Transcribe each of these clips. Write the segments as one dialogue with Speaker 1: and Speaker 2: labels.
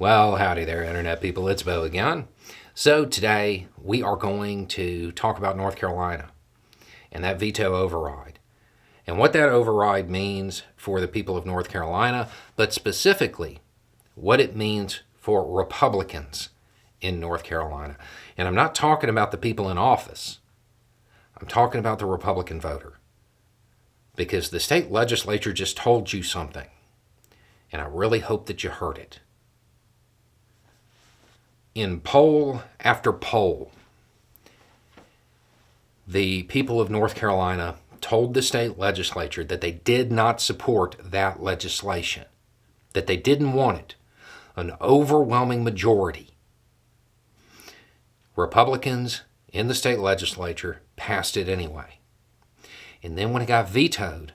Speaker 1: Well, howdy there, Internet people. It's Bo again. So today we are going to talk about North Carolina and that veto override and what that override means for the people of North Carolina, but specifically what it means for Republicans in North Carolina. And I'm not talking about the people in office. I'm talking about the Republican voter. Because the state legislature just told you something. And I really hope that you heard it. In poll after poll, the people of North Carolina told the state legislature that they did not support that legislation, that they didn't want it. An overwhelming majority. Republicans in the state legislature passed it anyway. And then when it got vetoed,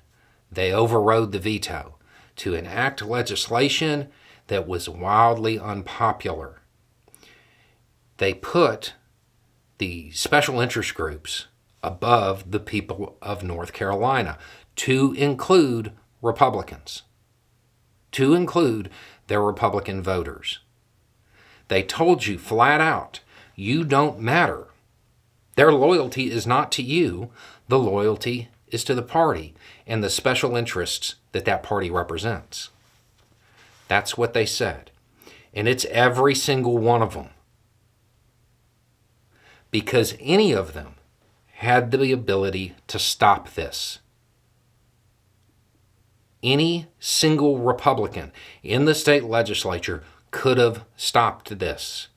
Speaker 1: they overrode the veto to enact legislation that was wildly unpopular. They put the special interest groups above the people of North Carolina to include Republicans, to include their Republican voters. They told you flat out, you don't matter. Their loyalty is not to you. The loyalty is to the party and the special interests that that party represents. That's what they said. And it's every single one of them. Because any of them had the ability to stop this. Any single Republican in the state legislature could have stopped this.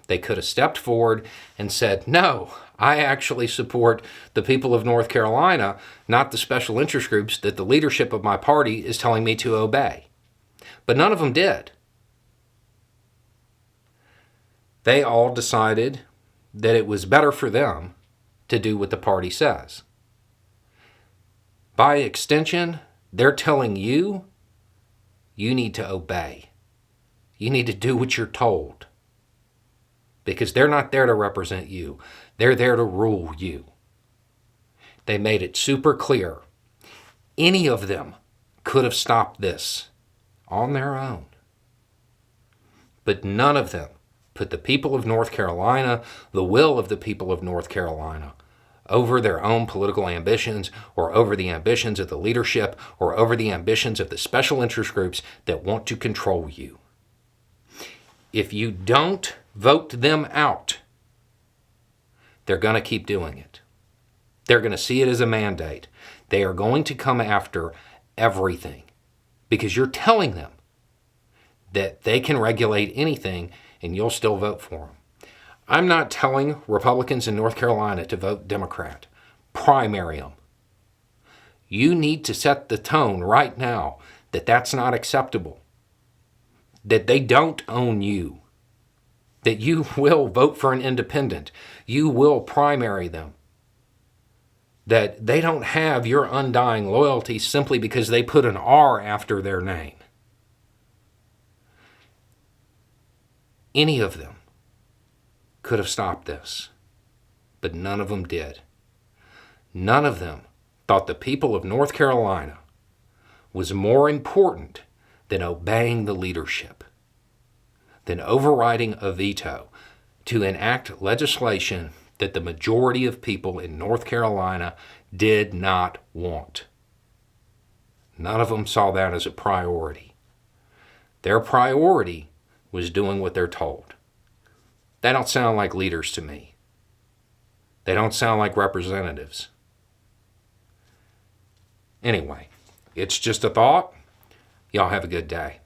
Speaker 1: They could have stepped forward and said, no, I actually support the people of North Carolina, not the special interest groups that the leadership of my party is telling me to obey. But none of them did. They all decided that it was better for them to do what the party says. By extension, they're telling you, you need to obey. You need to do what you're told. Because they're not there to represent you. They're there to rule you. They made it super clear. Any of them could have stopped this on their own. But none of them put the people of North Carolina, the will of the people of North Carolina, over their own political ambitions or over the ambitions of the leadership or over the ambitions of the special interest groups that want to control you. If you don't vote them out, they're going to keep doing it. They're going to see it as a mandate. They are going to come after everything because you're telling them that they can regulate anything and you'll still vote for them. I'm not telling Republicans in North Carolina to vote Democrat. Primary them. You need to set the tone right now that that's not acceptable. That they don't own you. That you will vote for an independent. You will primary them. That they don't have your undying loyalty simply because they put an R after their name. Any of them could have stopped this, but none of them did. None of them thought the people of North Carolina was more important than obeying the leadership, than overriding a veto to enact legislation that the majority of people in North Carolina did not want. None of them saw that as a priority. Their priority was doing what they're told. They don't sound like leaders to me. They don't sound like representatives. Anyway, it's just a thought. Y'all have a good day.